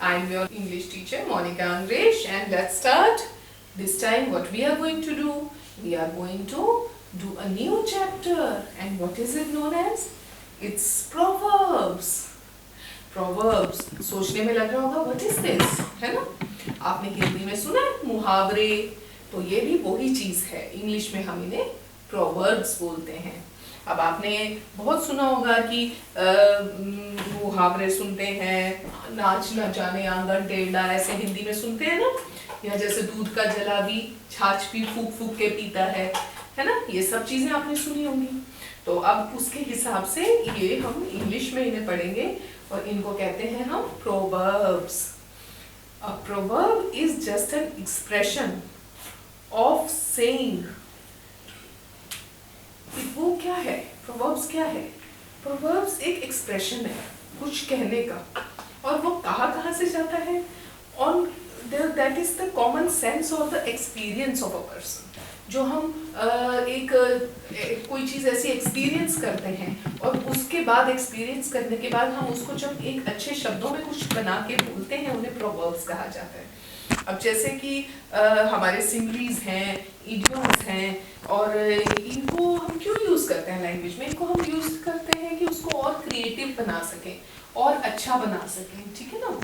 I'm your English teacher Monica Angresh, and let's start. This time what we are going to do? We are going to do a new chapter, and what is it known as? It's Proverbs. Proverbs. सोचने में लग रहा होगा what is this? है ना? आपने हिंदी में सुना है मुहावरे, तो ये भी वही चीज है। इंग्लिश में हम इन्हें Proverbs बोलते हैं। अब आपने बहुत सुना होगा कि मुहावरे सुनते हैं, नाच न जाने आंगन टेढ़ा, ऐसे हिंदी में सुनते हैं ना, या जैसे दूध का जला भी छाछ भी फूक फूक के पीता है ना, ये सब चीजें आपने सुनी होंगी। तो अब उसके हिसाब से ये हम इंग्लिश में इन्हें पढ़ेंगे और इनको कहते हैं हम proverbs. A proverb is just an expression of saying। वो क्या है? प्रोवर्ब्स क्या है? प्रोवर्ब्स एक एक्सप्रेशन है कुछ कहने का, और वो कहाँ से जाता है? On that is the common sense और the experience of a person. जो हम एक कोई चीज़ ऐसी एक्सपीरियंस करते हैं और उसके बाद एक्सपीरियंस करने के बाद हम उसको जब एक अच्छे शब्दों में कुछ बना के बोलते हैं, उन्हें प्रोवर्ब्स कहा जाता है। अब जैसे कि हमारे सिमरीज हैं, इडियम्स हैं, और इनको हम क्यों यूज़ करते हैं लैंग्वेज में? इनको हम यूज़ करते हैं कि उसको और क्रिएटिव बना सकें और अच्छा बना सकें, ठीक है ना?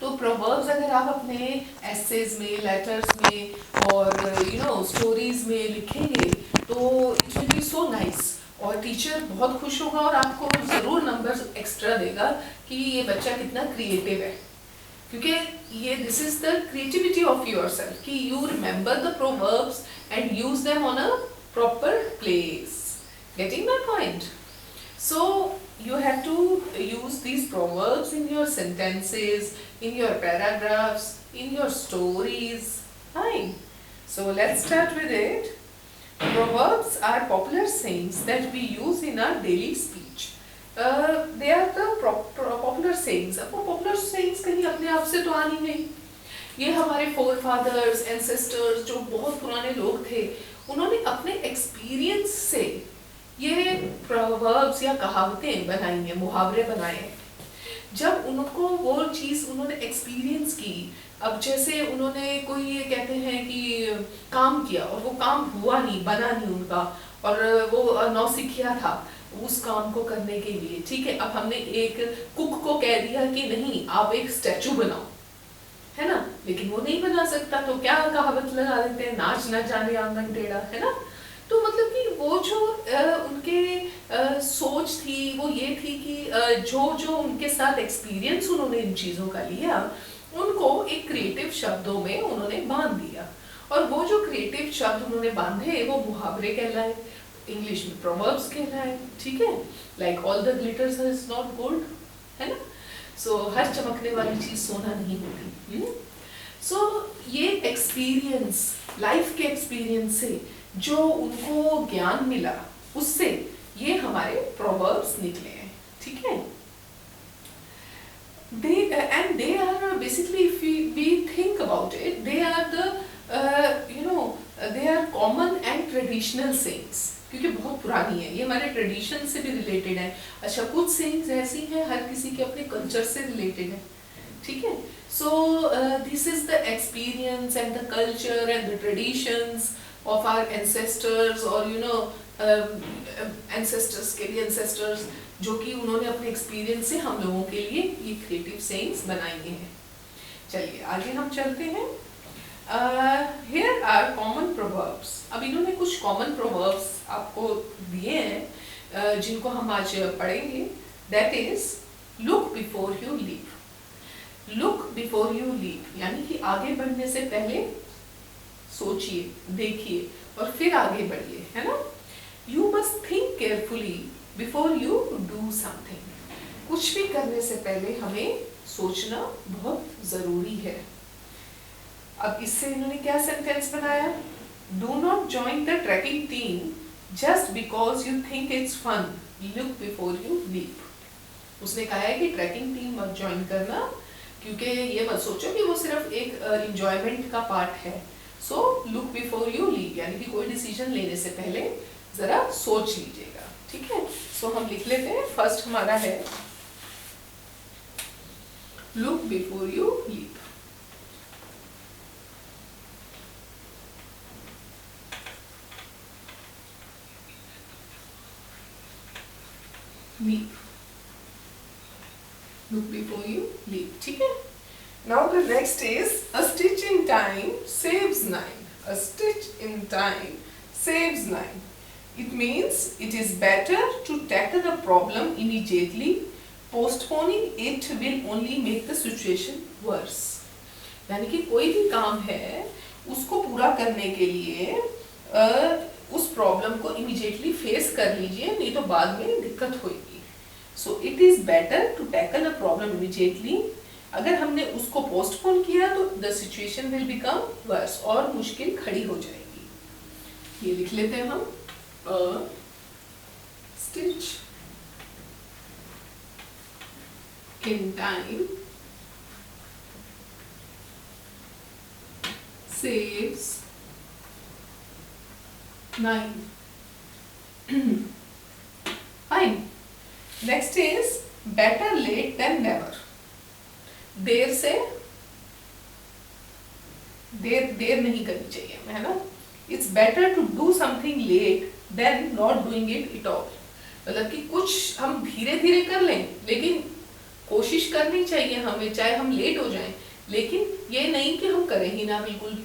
तो प्रोवर्ब्स अगर आप अपने एसेज में, लेटर्स में और स्टोरीज में लिखेंगे तो it will be so nice, और टीचर बहुत खुश होगा और आपको ज़रूर नंबर एक्स्ट्रा देगा कि ये बच्चा कितना क्रिएटिव है, क्योंकि ये this is the creativity of yourself कि you remember the proverbs and use them on a proper place. Getting my point? So you have to use these proverbs in your sentences, in your paragraphs, in your stories. Fine. So let's start with it. Proverbs are popular sayings that we use in our daily speech. They are the popular sayings. अब वो popular sayings कहीं अपने आप से तो आनी नहीं। ये हमारे forefathers, ancestors जो बहुत पुराने लोग थे, उन्होंने अपने experience से ये प्रोवर्ब्स या कहावतें बनाई हैं, मुहावरे बनाए हैं। जब उनको वो चीज़ उन्होंने एक्सपीरियंस की, अब जैसे उन्होंने कोई ये कहते हैं कि काम किया और वो काम हुआ नहीं, बना नहीं उनका, और वो नौसिखिया था उस काम को करने के लिए, ठीक है। अब हमने एक कुक को कह दिया कि नहीं आप एक स्टैचू बनाओ, है ना, लेकिन वो नहीं बना सकता, तो क्या कहावत लगा देते हैं, नाच न जाने आंगन टेढ़ा, है ना। तो मतलब कि वो जो उनके सोच थी वो ये थी कि जो उनके साथ एक्सपीरियंस उन्होंने इन चीज़ों का लिया, उनको एक क्रिएटिव शब्दों में उन्होंने बांध दिया, और वो जो क्रिएटिव शब्द उन्होंने बांधे वो मुहावरे कहलाए, इंग्लिश में प्रोवर्ब्स कहलाए, ठीक है। Like all the glitters is not gold, है ना। सो हर चमकने वाली चीज़ सोना नहीं होती। सो ये एक्सपीरियंस, लाइफ के एक्सपीरियंस से जो उनको ज्ञान मिला, उससे ये हमारे प्रोवर्ब्स निकले हैं, ठीक है। They are basically, if we think about it, they are they are common and traditional sayings, क्योंकि बहुत पुरानी है, ये हमारे ट्रेडिशन से भी रिलेटेड है। अच्छा, कुछ sayings ऐसी हैं हर किसी के अपने कल्चर से रिलेटेड है, ठीक है। So this is the experience and the culture and the traditions of our ancestors, और ancestors के लिए ancestors जो कि उन्होंने अपने एक्सपीरियंस से हम लोगों के लिए ये क्रिएटिव सेइंग्स बनाई हैं। चलिए आगे हम चलते हैं। Here are common proverbs। अब इन्होंने कुछ कॉमन प्रोवर्ब्स आपको दिए हैं जिनको हम आज पढ़ेंगे। That is, look before you leap। Look before you leap यानी कि आगे बढ़ने से पहले सोचिए, देखिए और फिर आगे बढ़िए, है ना। You must think carefully before you do something। कुछ भी करने से पहले हमें सोचना बहुत जरूरी है। अब इससे इन्होंने क्या सेंटेंस बनाया? Do not join the trekking team just because you think it's fun। Look before you leap। उसने कहा है कि ट्रैकिंग टीम मत ज्वाइन करना, क्योंकि ये मत सोचो कि वो सिर्फ एक एंजॉयमेंट का पार्ट है। So look before you leap यानी कि कोई डिसीजन लेने से पहले जरा सोच लीजिएगा, ठीक है। सो हम लिख लेते हैं। फर्स्ट हमारा है Look before you leap. Leap. Look before you leap. ठीक है? Now the next is a stitch in time saves 9. A stitch in time saves 9. It means it is better to tackle a problem immediately. Postponing it will only make the situation worse. यानी कि कोई भी काम है उसको पूरा करने के लिए उस प्रॉब्लम को इमीडिएटली फेस कर लीजिए, नहीं तो बाद में दिक्कत होगी. So it is better to tackle a problem immediately. अगर हमने उसको पोस्टपोन किया तो the situation will become worse, और मुश्किल खड़ी हो जाएगी. ये लिख लेते हैं हम. Stitch in time saves 9. Fine. Next is better late than never. देर से देर नहीं करनी चाहिए, है ना. It's better to do something late than not doing it at all. मतलब कि कुछ हम धीरे धीरे कर लें, लेकिन कोशिश करनी चाहिए हमें, चाहे हम लेट हो जाएं, लेकिन ये नहीं कि हम करें ही ना बिल्कुल भी.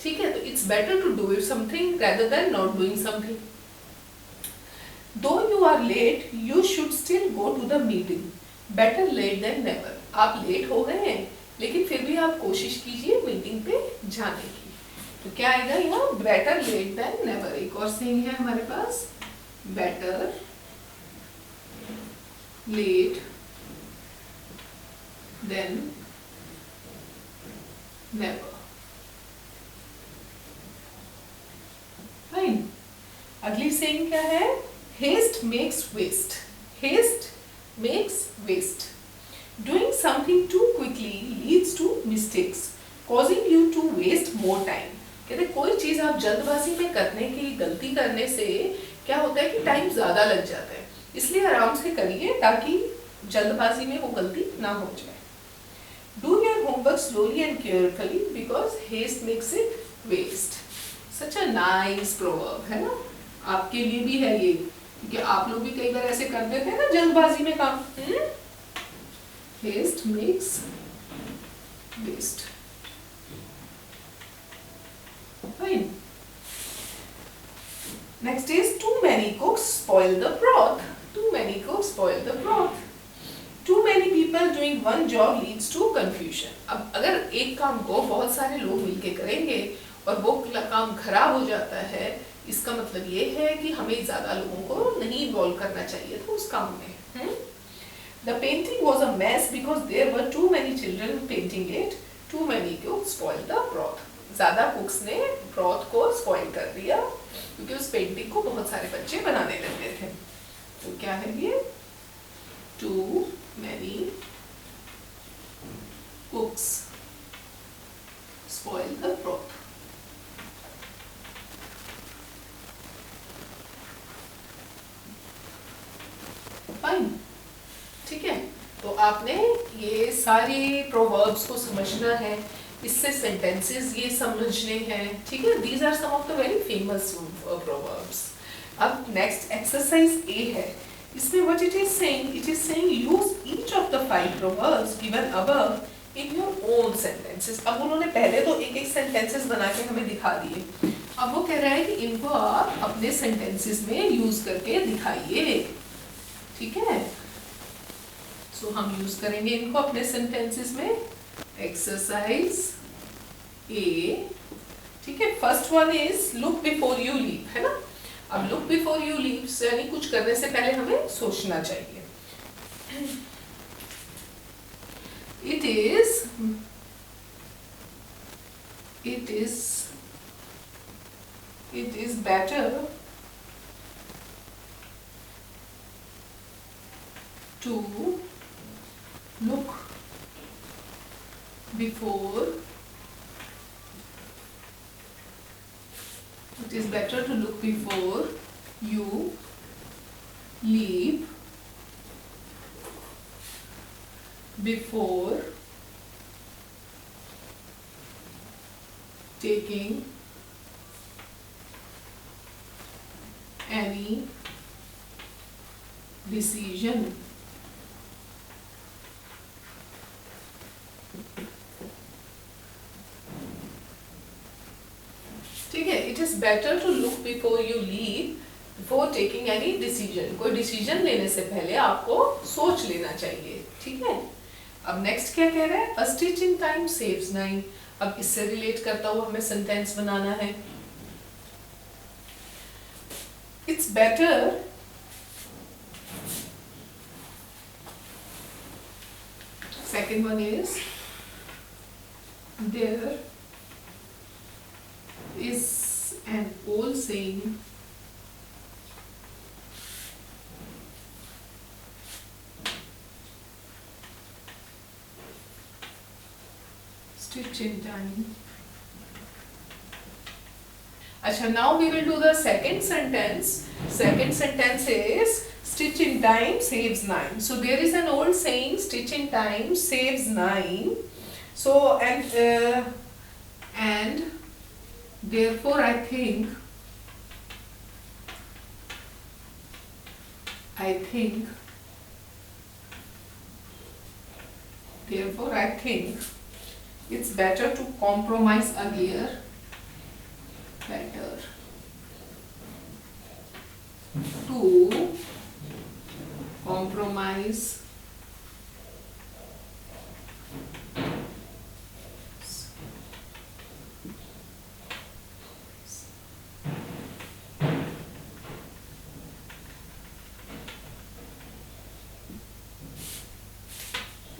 ठीक है, तो it's better to do it something rather than not doing something. Though you are late, you should still go to the meeting. Better late than never. आप लेट हो गए हैं, लेकिन फिर भी आप कोशिश कीजिए मीटिंग पे जाने की. तो क्या आएगा यहाँ? Better late than never. एक और सेइंग है हमारे पास, better late than never. Fine. अगली सेइंग क्या है? Haste makes waste. Haste makes waste. Doing something too quickly leads to mistakes, causing you to waste more time. कहते कोई चीज आप जल्दबाजी में करने की गलती करने से क्या होता है कि टाइम ज्यादा लग जाता है. इसलिए आराम से करिए ताकि जल्दबाजी में वो गलती ना हो जाए. Do your homework slowly and carefully because haste makes it waste. Such a nice proverb, है ना. आपके लिए भी है ये, क्योंकि आप लोग भी कई बार ऐसे कर देते हैं ना जल्दबाजी में काम. Haste makes waste. Fine. Next is too many cooks spoil the broth. Too many cooks spoil the broth. Too many people doing one job leads to confusion. अब अगर एक काम को बहुत सारे लोग मिलके करेंगे और वो काम खराब हो जाता है, इसका मतलब ये है कि हमें ज्यादा लोगों को नहीं इन्वॉल्व करना चाहिए था उस काम में. The painting was a mess because there were too many children painting it. Too many cooks spoiled the broth. ज़्यादा cooks ने broth को spoil कर दिया क्योंकि उस painting को बहुत सारे बच्चे बनाने लगे थे. तो क्या है ये? Too many cooks spoil the broth. Fine. ठीक है, तो आपने ये सारे प्रोवर्ब्स को समझना है, इससे सेंटेंसेस ये समझने हैं. ठीक है, these are some of the very famous proverbs. अब नेक्स्ट एक्सरसाइज ए है. इसमें what it is saying use each of the 5 proverbs given above in your own sentences. अब उन्होंने पहले तो एक एक सेंटेंसेस बना के हमें दिखा दिए. अब वो कह रहा है कि इनको आप अपने सेंटेंसेस में यूज करके दिखाइए. ठीक है, सो हम यूज करेंगे इनको अपने सेंटेंसेस में. एक्सरसाइज ए. ठीक है, first one is look before you leave, है ना. अब लुक बिफोर यू लीव यानी कुछ करने से पहले हमें सोचना चाहिए. It is better to look before. It is better to look before you leave before taking any decision. ठीक है, it is better to look before you leave before taking any decision. कोई डिसीजन लेने से पहले आपको सोच लेना चाहिए. ठीक है. अब नेक्स्ट क्या कह रहा है? A stitch in time saves 9. अब इससे रिलेट करता हुआ हमें सेंटेंस बनाना है. It's better second one is there is an old saying stitch in time. Acha, now we will do the second sentence. Second sentence is stitch in time saves 9. So there is an old saying, stitch in time saves 9. So and therefore I think it's better to compromise a gear. Better to compromise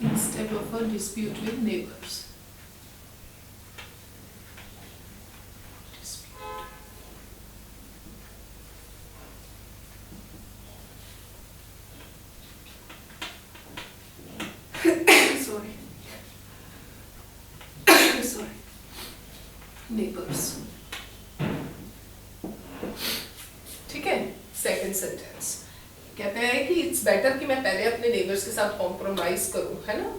instead of a dispute with neighbors. Neighbors. ठीक है. Second sentence कहते हैं कि it's better कि मैं पहले अपने neighbours के साथ कॉम्प्रोमाइज करूं, है ना,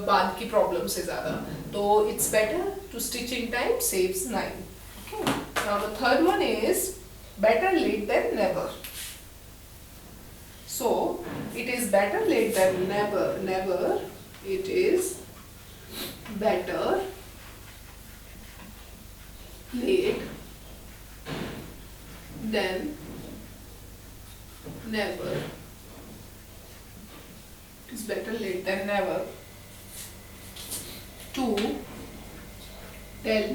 बाद की प्रॉब्लम से ज्यादा. तो it's better to stitch in time saves 9. Okay. Now the third one is better late than never. So it is better late than never. It is better late than never. It is better late than never to tell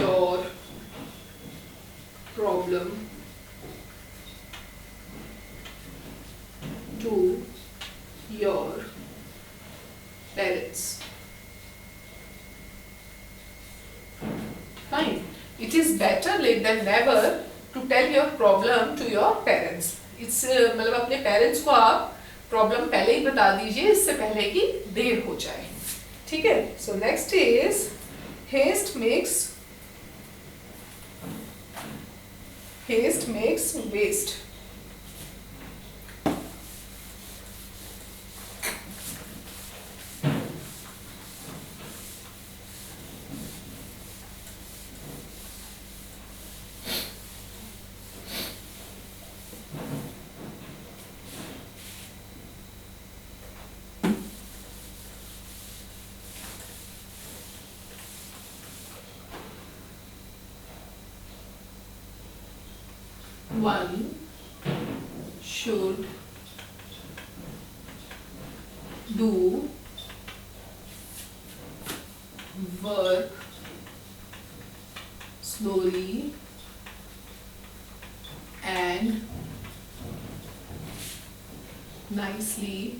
your problem to your parents. Fine. It is better late than never to tell your problem to your parents. It's मतलब अपने parents को आप problem पहले ही बता दीजिए, इससे पहले कि देर हो जाए. ठीक है. So next is haste makes waste. One should do work slowly and nicely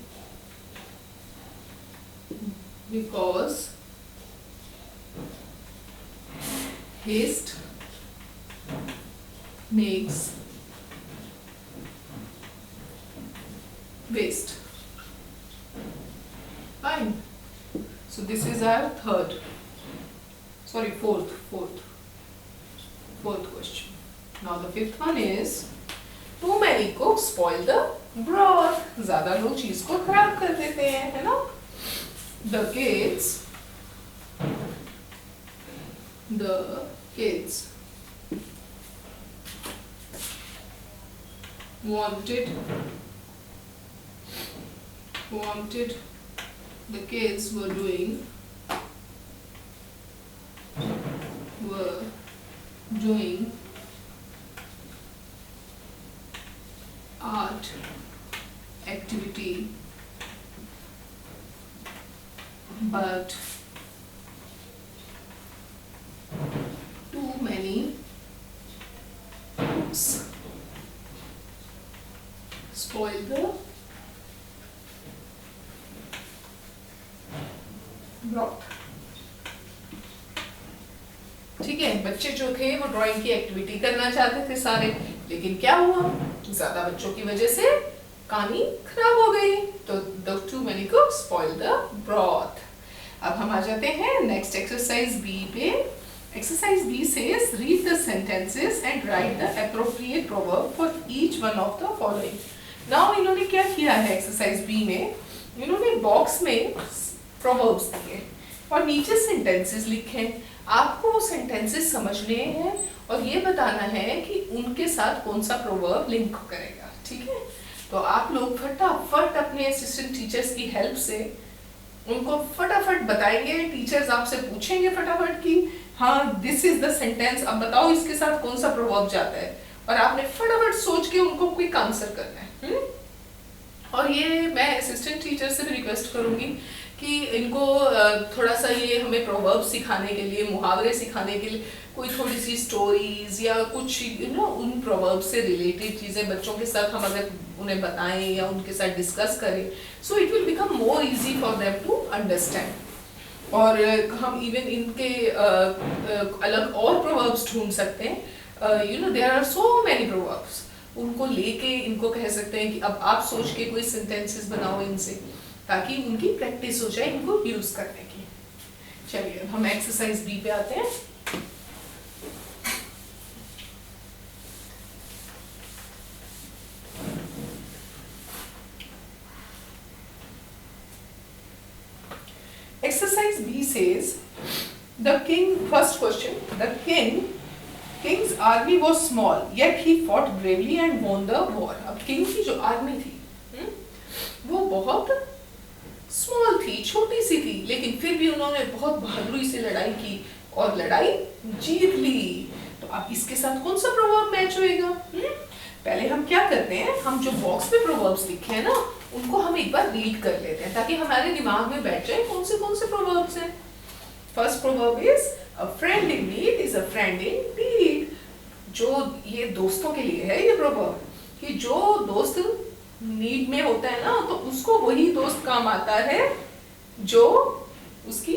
because haste makes waste. Fine. So this is our fourth question. Now the fifth one is too many cooks spoil the broth, ज्यादा लोग चीज को खराब कर देते हैं, है ना. The kids wanted the kids were doing art activity, but too many cooks spoil the broth. ठीक है, बच्चे जो थे वो ड्राइंग की एक्टिविटी करना चाहते थे सारे, लेकिन क्या हुआ, ज्यादा बच्चों की वजह से कहानी खराब हो गई. तो the too many cooks spoil the broth. अब हम आ जाते हैं नेक्स्ट एक्सरसाइज बी पे. Exercise B says read the sentences and write the appropriate proverb for each one of the following. Now इन्होंने क्या किया है एक्सरसाइज बी में, इन्होंने बॉक्स में प्रोवर्ब्स दिए और नीचे सेंटेंसेस लिखे. आपको वो सेंटेंसेस समझने हैं और ये बताना है कि उनके साथ कौन सा प्रोवर्ब लिंक करेगा. ठीक है, तो आप लोग फटाफट अपने असिस्टेंट टीचर्स की हेल्प से उनको फटाफट बताएंगे. टीचर्स आपसे पूछेंगे फटाफट कि हाँ दिस इज द सेंटेंस, अब बताओ इसके साथ कौन सा प्रोवर्ब जाता है, और आपने फटाफट सोच के उनको क्विक आंसर करना है. और ये मैं असिस्टेंट टीचर से भी रिक्वेस्ट करूंगी कि इनको थोड़ा सा ये हमें प्रोवर्ब सिखाने के लिए, मुहावरे सिखाने के लिए कोई थोड़ी सी स्टोरीज या कुछ उन प्रोवर्ब से रिलेटेड चीज़ें बच्चों के साथ हम अगर उन्हें बताएं या उनके साथ डिस्कस करें, so it will become more easy for them to understand. और हम इवन इनके अलग और प्रोवर्ब्स ढूंढ सकते हैं. There are so many proverbs. उनको लेके इनको कह सकते हैं कि अब आप सोच के कोई सेंटेंसेस बनाओ इनसे, ताकि उनकी प्रैक्टिस हो जाए इनको यूज करने की. चलिए हम एक्सरसाइज बी पे आते हैं. Exercise B says the king, first question, the king's army was small yet he fought bravely and won the war. अब king की जो आर्मी थी वो बहुत स्मॉल थी, छोटी सी थी, लेकिन फिर भी उन्होंने बहुत बहादुरी से लड़ाई की और लड़ाई जीत ली. तो अब इसके साथ कौन सा प्रोवर्ब मैच होएगा? पहले हम क्या करते हैं, हम जो बॉक्स में प्रोवर्ब्स लिखे हैं ना उनको हम एक बार रीड कर लेते हैं ताकि हमारे दिमाग में बैठ जाए कौन से प्रोवर्ब्स हैं. First proverb is a friend in need is a friend in deed. जो ये दोस्तों के लिए है ये प्रोवर्ब, कि जो दोस्त नीड में होता है ना तो उसको वही दोस्त काम आता है जो उसकी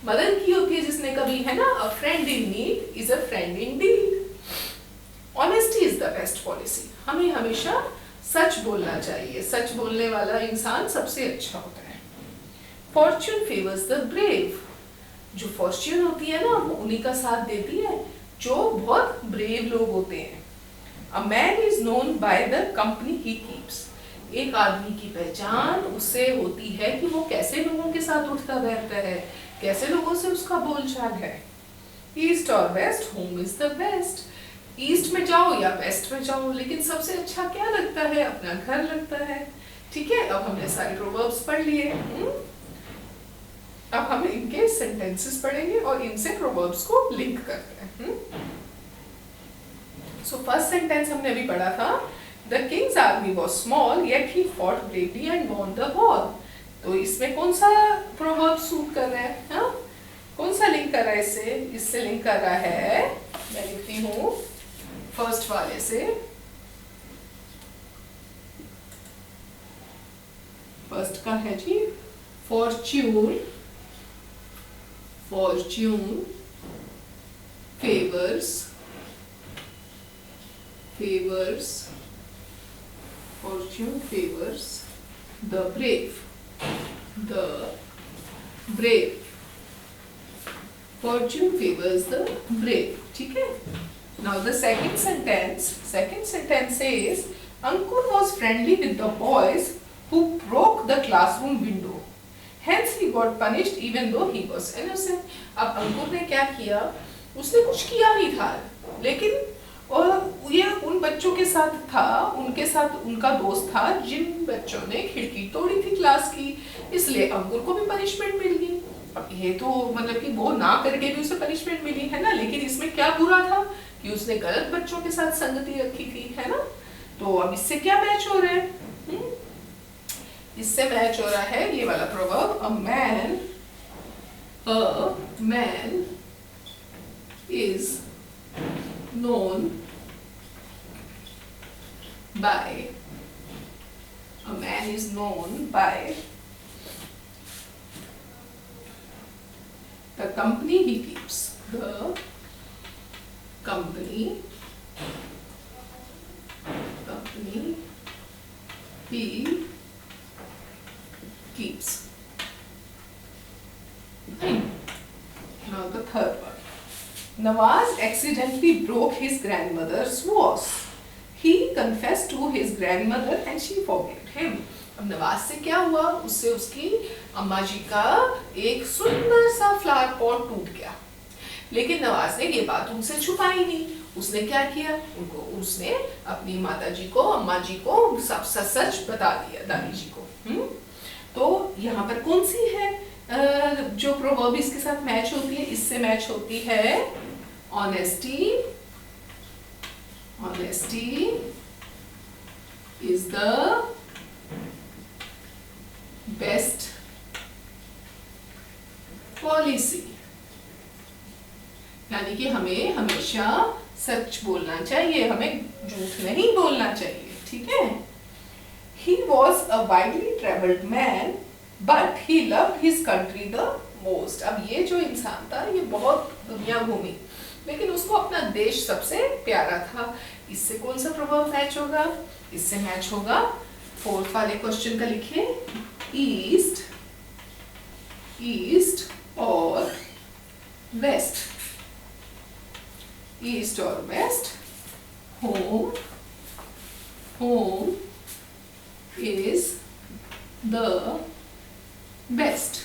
मदद की होती है जिसने कभी, है ना. A friend in need is a friend in deed. Honesty is the best policy. हमें हमेशा सच बोलना चाहिए, सच बोलने वाला इंसान सबसे अच्छा होता है. Fortune favours the brave. जो फॉर्च्यून होती है ना वो उन्हीं का साथ देती है जो बहुत ब्रेव लोग होते हैं. A man is known by the company he keeps. एक आदमी की पहचान उससे होती है कि वो कैसे लोगों के साथ उठता बैठता है, कैसे लोगों से उसका बोलचाल है. ईस्ट और west, home is the best. East में जाओ या वेस्ट में जाओ, लेकिन सबसे अच्छा क्या लगता है, अपना घर लगता है. ठीक है, अब हमने सारे प्रोवर्ब्स पढ़ लिए. अब हम इनके सेंटेंसेस पढ़ेंगे और इनसे प्रोवर्ब्स को लिंक करते हैं. सो फर्स्ट सेंटेंस हमने अभी पढ़ा था, the Kings army was small yet he fought bravely and won the war. तो इसमें कौन सा प्रोवर्ब सूट कर रहा है, हाँ? कौन सा लिंक कर रहा है इससे? इससे लिंक कर रहा है, मैं लिखती हूँ फर्स्ट वाले से. फर्स्ट का है जी fortune. Fortune favours fortune favors the brave. Fortune favors the brave. ठीक है. Now the second sentence says Ankur was friendly with the boys who broke the classroom window. Hence he got punished even though he was innocent. अब अंकुर ने क्या किया, उसने कुछ किया नहीं था, लेकिन और ये उन बच्चों के साथ था, उनके साथ उनका दोस्त था जिन बच्चों ने खिड़की तोड़ी थी क्लास की, इसलिए अंकुर को भी पनिशमेंट मिल गई। अब ये तो मतलब कि वो ना करके भी उसे पनिशमेंट मिली है ना, लेकिन इसमें क्या बुरा था कि उसने गलत बच्चों के साथ संगति रखी थी, है ना। तो अब इससे क्या मैच हो रहा है, इससे मैच हो रहा है ये वाला proverb, a man is known by, a man is known by the company he keeps, the company he keeps. Now the third one. Nawaz accidentally broke his grandmother's vase. He confessed to his grandmother and she forgave him. अब नवाज से क्या हुआ, उससे उसकी अम्मा जी का एक सुंदर सा फ्लावर पॉट टूट गया, लेकिन नवाज ने ये बात उनसे छुपाई नहीं। उसने क्या किया, उसने अपनी माता जी को, अम्मा जी को सब सच बता दिया, दादी जी को। तो यहाँ पर कौन सी है जो प्रोवर्ब इसके साथ मैच होती है, इससे मैच होती है honesty is the best policy, यानी कि हमें हमेशा सच बोलना चाहिए, हमें झूठ नहीं बोलना चाहिए, ठीक है। He was a widely traveled man, but he loved his country the most. अब ये जो इंसान था ये बहुत दुनिया घूमी, लेकिन उसको अपना देश सबसे प्यारा था। इससे कौन सा प्रभाव मैच होगा, इससे मैच होगा फोर्थ वाले क्वेश्चन का, लिखिए ईस्ट और वेस्ट, ईस्ट और west, home is the best,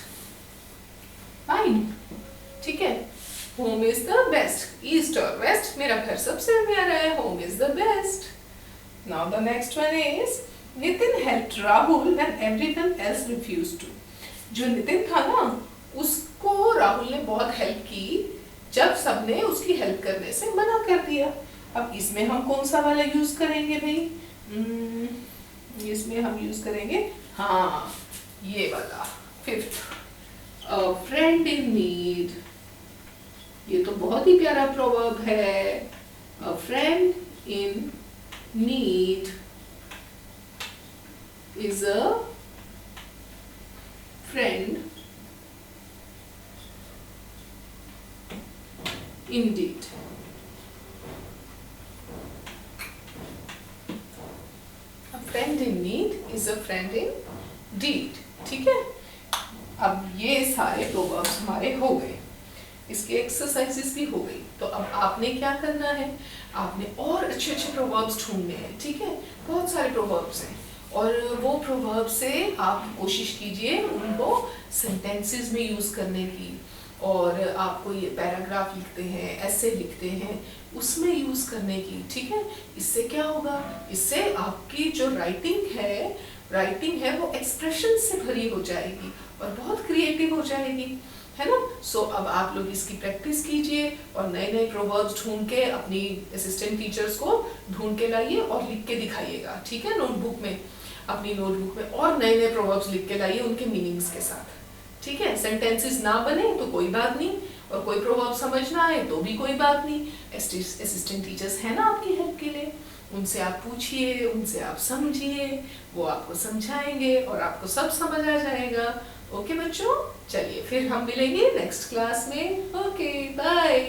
fine, ठीक है। home is the best, east और west, मेरा घर सबसे प्यारा है, home is the best. Now the next one is Nitin helped Rahul when everyone else refused to. जो नितिन था ना, उसको राहुल ने बहुत हेल्प की जब सबने उसकी हेल्प करने से मना कर दिया। अब इसमें हम कौन सा वाला यूज करेंगे भाई, इसमें हम यूज करेंगे, हाँ ये वाला fifth, a friend in need. ये तो बहुत ही प्यारा प्रोवर्ब है, अ friend in need is a friend indeed. A friend in need is a friend indeed. ठीक है। अब ये सारे प्रोवर्ब्स हमारे हो गए, इसके एक्सरसाइजेस भी हो गई। तो अब आपने क्या करना है, आपने और अच्छे अच्छे प्रोवर्ब्स ढूंढने हैं, ठीक है। बहुत सारे प्रोवर्ब्स हैं और वो प्रोवर्ब से आप कोशिश कीजिए उनको सेंटेंसेस में यूज करने की, और आपको ये पैराग्राफ लिखते हैं, ऐसे लिखते हैं, उसमें यूज करने की, ठीक है। इससे क्या होगा, इससे आपकी जो राइटिंग है वो एक्सप्रेशन से भरी हो जाएगी और बहुत क्रिएटिव हो जाएगी, है ना। सो अब आप लोग इसकी प्रैक्टिस कीजिए और नए नए प्रोवर्ब्स ढूंढ के अपनी असिस्टेंट टीचर्स को ढूंढ के लाइए और लिख के दिखाइएगा, ठीक है। नोटबुक में, अपनी नोटबुक में और नए नए प्रोवर्ब्स लिख के लाइए उनके मीनिंग्स के साथ, ठीक है। सेंटेंसेस ना बने तो कोई बात नहीं, और कोई प्रोवर्ब समझ ना आए तो भी कोई बात नहीं, असिस्टेंट टीचर्स है ना आपकी हेल्प के लिए, उनसे आप पूछिए, उनसे आप समझिए, वो आपको समझाएंगे और आपको सब समझ आ जाएगा। ओके बच्चों, चलिए फिर हम मिलेंगे नेक्स्ट क्लास में। Okay bye.